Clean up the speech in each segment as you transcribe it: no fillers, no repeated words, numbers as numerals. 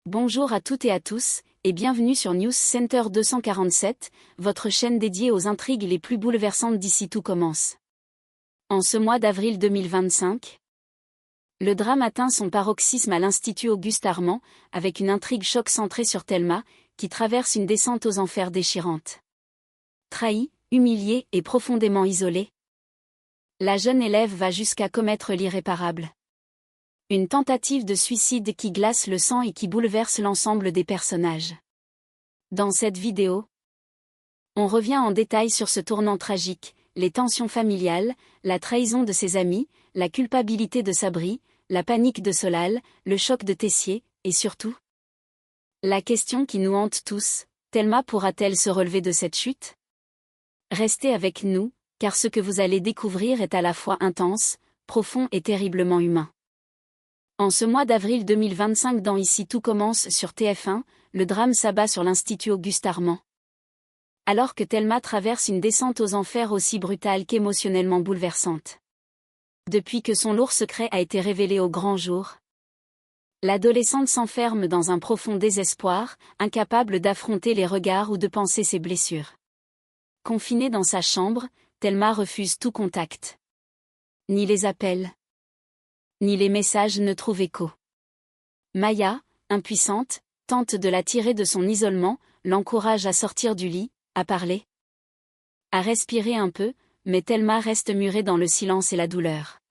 Bonjour à toutes et à tous, et bienvenue sur News Center 247, votre chaîne dédiée aux intrigues les plus bouleversantes d'ici tout commence. En ce mois d'avril 2025, le drame atteint son paroxysme à l'Institut Auguste Armand, avec une intrigue choc centrée sur Thelma, qui traverse une descente aux enfers déchirante. Trahie, humiliée et profondément isolée, la jeune élève va jusqu'à commettre l'irréparable. Une tentative de suicide qui glace le sang et qui bouleverse l'ensemble des personnages. Dans cette vidéo, on revient en détail sur ce tournant tragique, les tensions familiales, la trahison de ses amis, la culpabilité de Sabri, la panique de Solal, le choc de Tessier, et surtout, la question qui nous hante tous, Thelma pourra-t-elle se relever de cette chute? Restez avec nous, car ce que vous allez découvrir est à la fois intense, profond et terriblement humain. En ce mois d'avril 2025 dans Ici tout commence sur TF1, le drame s'abat sur l'Institut Auguste Armand. Alors que Thelma traverse une descente aux enfers aussi brutale qu'émotionnellement bouleversante. Depuis que son lourd secret a été révélé au grand jour, l'adolescente s'enferme dans un profond désespoir, incapable d'affronter les regards ou de penser ses blessures. Confinée dans sa chambre, Thelma refuse tout contact. Ni les appels, ni les messages ne trouvent écho. Maya, impuissante, tente de la tirer de son isolement, l'encourage à sortir du lit, à parler, à respirer un peu, mais Thelma reste murée dans le silence et la douleur.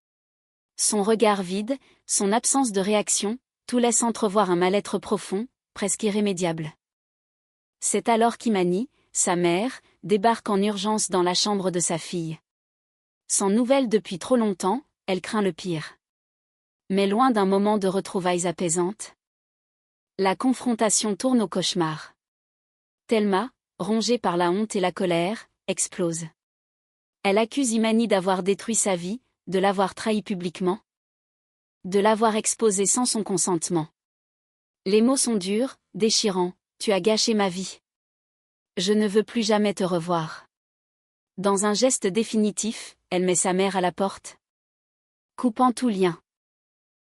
Son regard vide, son absence de réaction, tout laisse entrevoir un mal-être profond, presque irrémédiable. C'est alors qu'Imani, sa mère, débarque en urgence dans la chambre de sa fille. Sans nouvelles depuis trop longtemps, elle craint le pire. Mais loin d'un moment de retrouvailles apaisantes, la confrontation tourne au cauchemar. Thelma, rongée par la honte et la colère, explose. Elle accuse Imani d'avoir détruit sa vie, de l'avoir trahi publiquement, de l'avoir exposée sans son consentement. Les mots sont durs, déchirants, tu as gâché ma vie. Je ne veux plus jamais te revoir. Dans un geste définitif, elle met sa mère à la porte, coupant tout lien.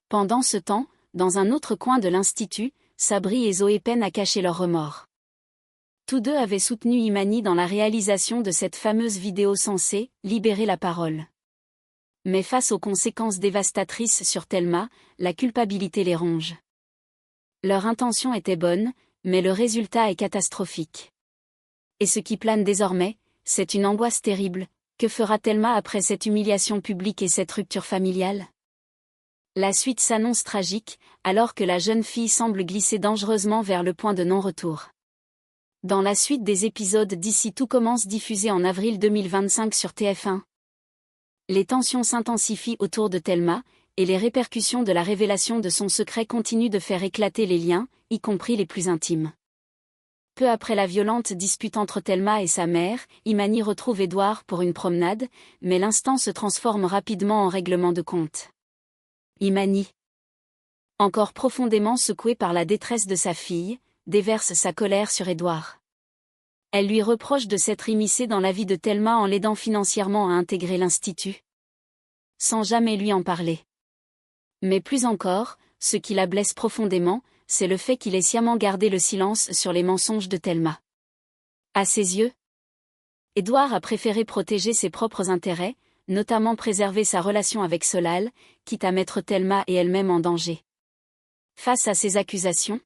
Pendant ce temps, dans un autre coin de l'Institut, Sabri et Zoé peinent à cacher leur remords. Tous deux avaient soutenu Imani dans la réalisation de cette fameuse vidéo censée « libérer la parole ». Mais face aux conséquences dévastatrices sur Thelma, la culpabilité les ronge. Leur intention était bonne, mais le résultat est catastrophique. Et ce qui plane désormais, c'est une angoisse terrible. Que fera Thelma après cette humiliation publique et cette rupture familiale? La suite s'annonce tragique, alors que la jeune fille semble glisser dangereusement vers le point de non-retour. Dans la suite des épisodes d'Ici tout commence diffusés en avril 2025 sur TF1, les tensions s'intensifient autour de Thelma, et les répercussions de la révélation de son secret continuent de faire éclater les liens, y compris les plus intimes. Peu après la violente dispute entre Thelma et sa mère, Imani retrouve Édouard pour une promenade, mais l'instant se transforme rapidement en règlement de compte. Imani, encore profondément secouée par la détresse de sa fille, déverse sa colère sur Édouard. Elle lui reproche de s'être immiscée dans la vie de Thelma en l'aidant financièrement à intégrer l'Institut, sans jamais lui en parler. Mais plus encore, ce qui la blesse profondément, c'est le fait qu'il ait sciemment gardé le silence sur les mensonges de Thelma. À ses yeux, Édouard a préféré protéger ses propres intérêts, notamment préserver sa relation avec Solal, quitte à mettre Thelma et elle-même en danger. Face à ces accusations,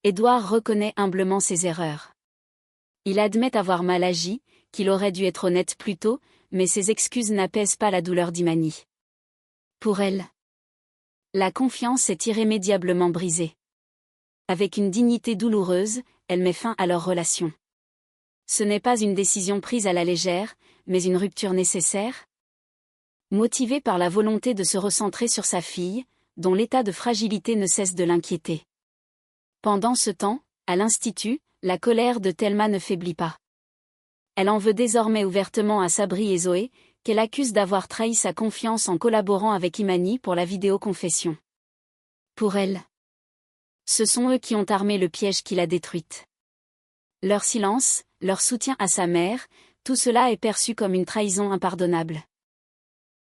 Édouard reconnaît humblement ses erreurs. Il admet avoir mal agi, qu'il aurait dû être honnête plus tôt, mais ses excuses n'apaisent pas la douleur d'Imani. Pour elle, la confiance est irrémédiablement brisée. Avec une dignité douloureuse, elle met fin à leur relation. Ce n'est pas une décision prise à la légère, mais une rupture nécessaire. Motivée par la volonté de se recentrer sur sa fille, dont l'état de fragilité ne cesse de l'inquiéter. Pendant ce temps, à l'Institut, la colère de Thelma ne faiblit pas. Elle en veut désormais ouvertement à Sabri et Zoé, qu'elle accuse d'avoir trahi sa confiance en collaborant avec Imani pour la vidéoconfession. Pour elle, ce sont eux qui ont armé le piège qui l'a détruite. Leur silence, leur soutien à sa mère, tout cela est perçu comme une trahison impardonnable.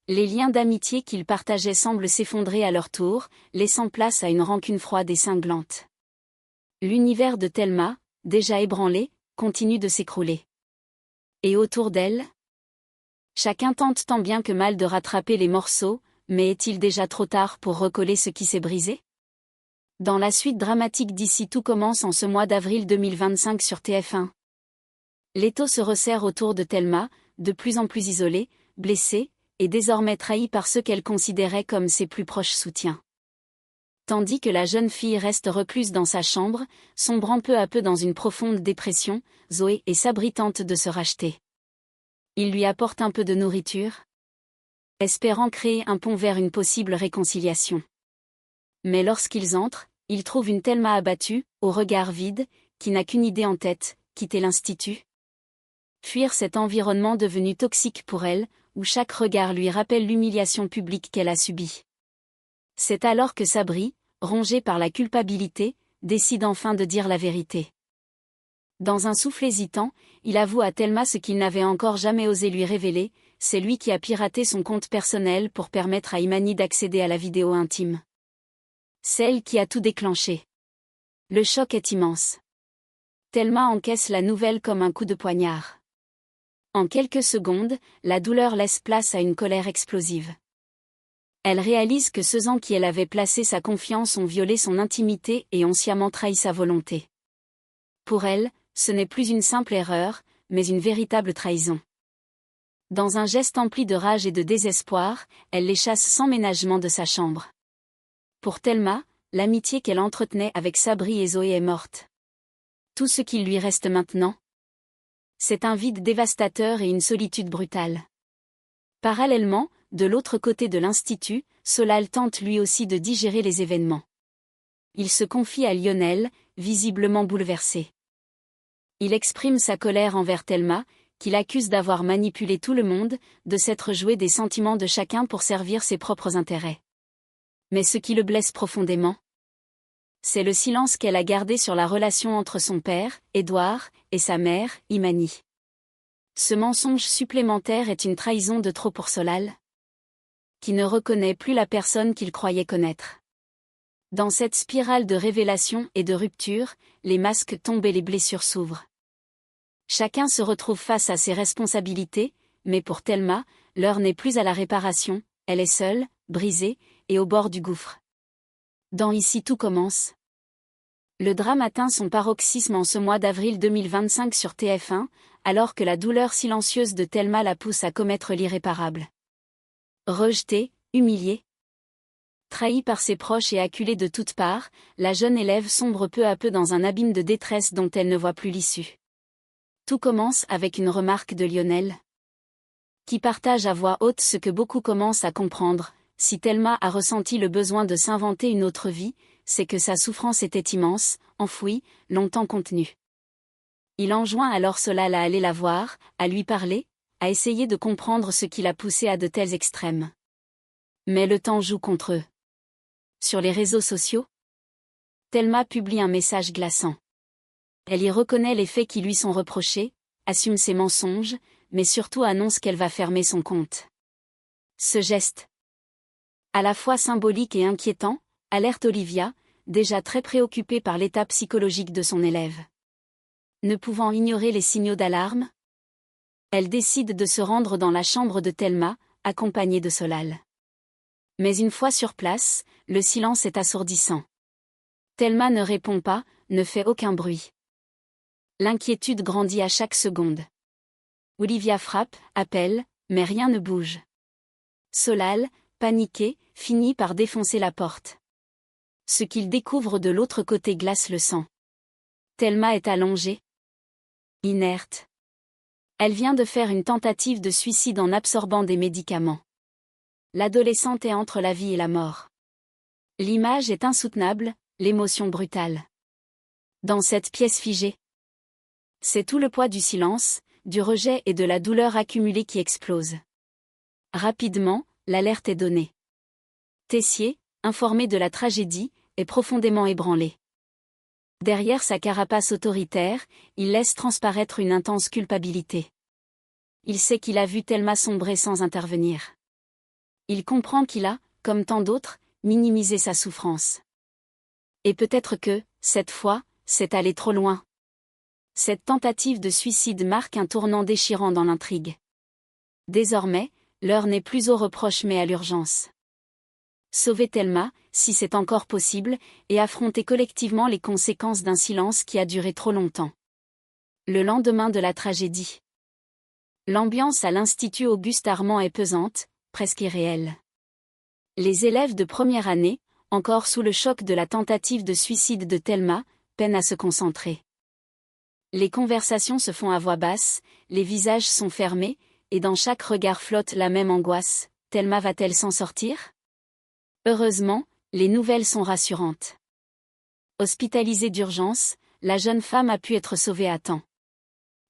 Les liens d'amitié qu'ils partageaient semblent s'effondrer à leur tour, laissant place à une rancune froide et cinglante. L'univers de Thelma, déjà ébranlé, continue de s'écrouler. Et autour d'elle? Chacun tente tant bien que mal de rattraper les morceaux, mais est-il déjà trop tard pour recoller ce qui s'est brisé? Dans la suite dramatique d'ici tout commence en ce mois d'avril 2025 sur TF1. L'étau se resserre autour de Thelma, de plus en plus isolée, blessée, et désormais trahie par ceux qu'elle considérait comme ses plus proches soutiens. Tandis que la jeune fille reste recluse dans sa chambre, sombrant peu à peu dans une profonde dépression, Zoé et Sabri tentent de se racheter. Ils lui apportent un peu de nourriture, espérant créer un pont vers une possible réconciliation. Mais lorsqu'ils entrent, ils trouvent une Thelma abattue, au regard vide, qui n'a qu'une idée en tête, quitter l'institut. Fuir cet environnement devenu toxique pour elle, où chaque regard lui rappelle l'humiliation publique qu'elle a subie. C'est alors que Sabri, rongé par la culpabilité, décide enfin de dire la vérité. Dans un souffle hésitant, il avoue à Thelma ce qu'il n'avait encore jamais osé lui révéler, c'est lui qui a piraté son compte personnel pour permettre à Imani d'accéder à la vidéo intime. Celle qui a tout déclenché. Le choc est immense. Thelma encaisse la nouvelle comme un coup de poignard. En quelques secondes, la douleur laisse place à une colère explosive. Elle réalise que ceux en qui elle avait placé sa confiance ont violé son intimité et ont sciemment trahi sa volonté. Pour elle, ce n'est plus une simple erreur, mais une véritable trahison. Dans un geste empli de rage et de désespoir, elle les chasse sans ménagement de sa chambre. Pour Thelma, l'amitié qu'elle entretenait avec Sabri et Zoé est morte. Tout ce qu'il lui reste maintenant, c'est un vide dévastateur et une solitude brutale. Parallèlement, de l'autre côté de l'institut, Solal tente lui aussi de digérer les événements. Il se confie à Lionel, visiblement bouleversé. Il exprime sa colère envers Thelma, qu'il accuse d'avoir manipulé tout le monde, de s'être joué des sentiments de chacun pour servir ses propres intérêts. Mais ce qui le blesse profondément, c'est le silence qu'elle a gardé sur la relation entre son père, Édouard, et sa mère, Imani. Ce mensonge supplémentaire est une trahison de trop pour Solal, qui ne reconnaît plus la personne qu'il croyait connaître. Dans cette spirale de révélation et de rupture, les masques tombent et les blessures s'ouvrent. Chacun se retrouve face à ses responsabilités, mais pour Thelma, l'heure n'est plus à la réparation, elle est seule, brisée, et au bord du gouffre. Dans Ici tout commence. Le drame atteint son paroxysme en ce mois d'avril 2025 sur TF1, alors que la douleur silencieuse de Thelma la pousse à commettre l'irréparable. Rejetée, humiliée, trahie par ses proches et acculée de toutes parts, la jeune élève sombre peu à peu dans un abîme de détresse dont elle ne voit plus l'issue. Tout commence avec une remarque de Lionel, qui partage à voix haute ce que beaucoup commencent à comprendre: si Thelma a ressenti le besoin de s'inventer une autre vie, c'est que sa souffrance était immense, enfouie, longtemps contenue. Il enjoint alors Solal à aller la voir, à lui parler, à essayer de comprendre ce qui l'a poussée à de tels extrêmes. Mais le temps joue contre eux. Sur les réseaux sociaux, Thelma publie un message glaçant. Elle y reconnaît les faits qui lui sont reprochés, assume ses mensonges, mais surtout annonce qu'elle va fermer son compte. Ce geste, à la fois symbolique et inquiétant, alerte Olivia, déjà très préoccupée par l'état psychologique de son élève. Ne pouvant ignorer les signaux d'alarme, elle décide de se rendre dans la chambre de Thelma, accompagnée de Solal. Mais une fois sur place, le silence est assourdissant. Thelma ne répond pas, ne fait aucun bruit. L'inquiétude grandit à chaque seconde. Olivia frappe, appelle, mais rien ne bouge. Solal, paniqué, finit par défoncer la porte. Ce qu'il découvre de l'autre côté glace le sang. Thelma est allongée, inerte. Elle vient de faire une tentative de suicide en absorbant des médicaments. L'adolescente est entre la vie et la mort. L'image est insoutenable, l'émotion brutale. Dans cette pièce figée, c'est tout le poids du silence, du rejet et de la douleur accumulée qui explose. Rapidement, l'alerte est donnée. Tessier, informé de la tragédie, est profondément ébranlé. Derrière sa carapace autoritaire, il laisse transparaître une intense culpabilité. Il sait qu'il a vu Thelma sombrer sans intervenir. Il comprend qu'il a, comme tant d'autres, minimisé sa souffrance. Et peut-être que, cette fois, c'est aller trop loin. Cette tentative de suicide marque un tournant déchirant dans l'intrigue. Désormais, l'heure n'est plus aux reproches mais à l'urgence. Sauver Thelma, si c'est encore possible, et affronter collectivement les conséquences d'un silence qui a duré trop longtemps. Le lendemain de la tragédie. L'ambiance à l'Institut Auguste Armand est pesante, presque irréelle. Les élèves de première année, encore sous le choc de la tentative de suicide de Thelma, peinent à se concentrer. Les conversations se font à voix basse, les visages sont fermés, et dans chaque regard flotte la même angoisse. Thelma va-t-elle s'en sortir ? Heureusement, les nouvelles sont rassurantes. Hospitalisée d'urgence, la jeune femme a pu être sauvée à temps.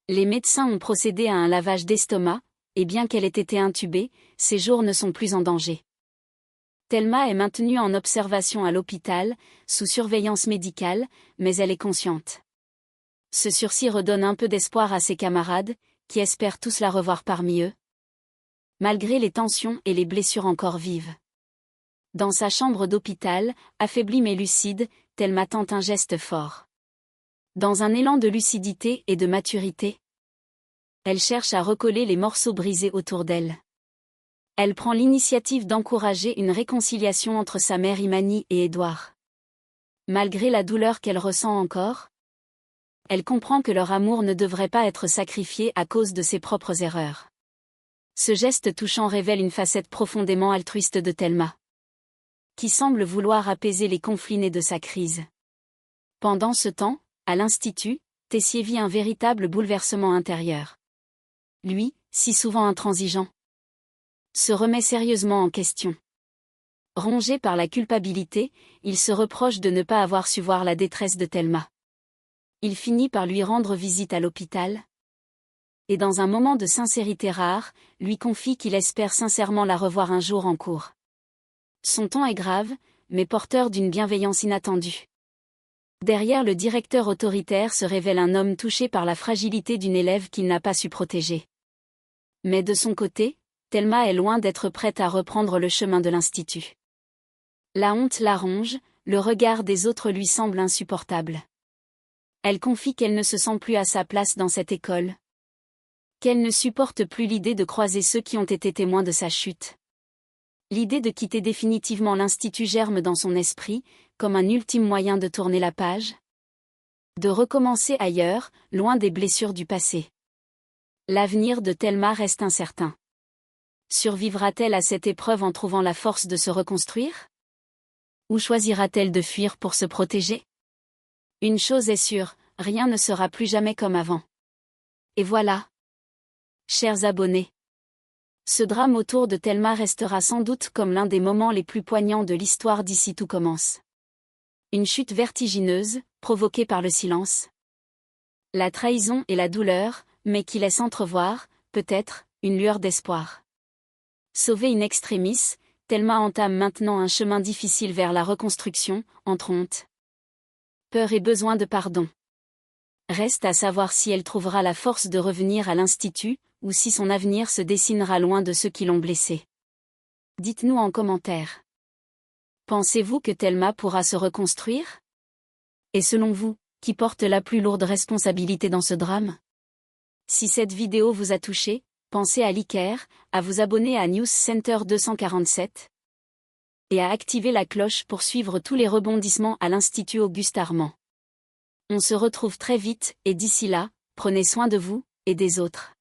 Les médecins ont procédé à un lavage d'estomac, et bien qu'elle ait été intubée, ses jours ne sont plus en danger. Thelma est maintenue en observation à l'hôpital, sous surveillance médicale, mais elle est consciente. Ce sursis redonne un peu d'espoir à ses camarades, qui espèrent tous la revoir parmi eux. Malgré les tensions et les blessures encore vives. Dans sa chambre d'hôpital, affaiblie mais lucide, Thelma tente un geste fort. Dans un élan de lucidité et de maturité, elle cherche à recoller les morceaux brisés autour d'elle. Elle prend l'initiative d'encourager une réconciliation entre sa mère Imani et Édouard. Malgré la douleur qu'elle ressent encore, elle comprend que leur amour ne devrait pas être sacrifié à cause de ses propres erreurs. Ce geste touchant révèle une facette profondément altruiste de Thelma, qui semble vouloir apaiser les conflits nés de sa crise. Pendant ce temps, à l'Institut, Tessier vit un véritable bouleversement intérieur. Lui, si souvent intransigeant, se remet sérieusement en question. Rongé par la culpabilité, il se reproche de ne pas avoir su voir la détresse de Thelma. Il finit par lui rendre visite à l'hôpital, et dans un moment de sincérité rare, lui confie qu'il espère sincèrement la revoir un jour en cours. Son ton est grave, mais porteur d'une bienveillance inattendue. Derrière le directeur autoritaire se révèle un homme touché par la fragilité d'une élève qu'il n'a pas su protéger. Mais de son côté, Thelma est loin d'être prête à reprendre le chemin de l'Institut. La honte la ronge, le regard des autres lui semble insupportable. Elle confie qu'elle ne se sent plus à sa place dans cette école. Qu'elle ne supporte plus l'idée de croiser ceux qui ont été témoins de sa chute. L'idée de quitter définitivement l'Institut germe dans son esprit, comme un ultime moyen de tourner la page. De recommencer ailleurs, loin des blessures du passé. L'avenir de Thelma reste incertain. Survivra-t-elle à cette épreuve en trouvant la force de se reconstruire ? Ou choisira-t-elle de fuir pour se protéger ? Une chose est sûre, rien ne sera plus jamais comme avant. Et voilà. Chers abonnés. Ce drame autour de Thelma restera sans doute comme l'un des moments les plus poignants de l'histoire d'Ici tout commence. Une chute vertigineuse, provoquée par le silence. La trahison et la douleur, mais qui laisse entrevoir, peut-être, une lueur d'espoir. Sauvée in extremis, Thelma entame maintenant un chemin difficile vers la reconstruction, entre honte, peur et besoin de pardon. Reste à savoir si elle trouvera la force de revenir à l'Institut, ou si son avenir se dessinera loin de ceux qui l'ont blessée. Dites-nous en commentaire. Pensez-vous que Thelma pourra se reconstruire ? Et selon vous, qui porte la plus lourde responsabilité dans ce drame ? Si cette vidéo vous a touché, pensez à liker, à vous abonner à News Center 247 et à activer la cloche pour suivre tous les rebondissements à l'Institut Auguste Armand. On se retrouve très vite, et d'ici là, prenez soin de vous et des autres.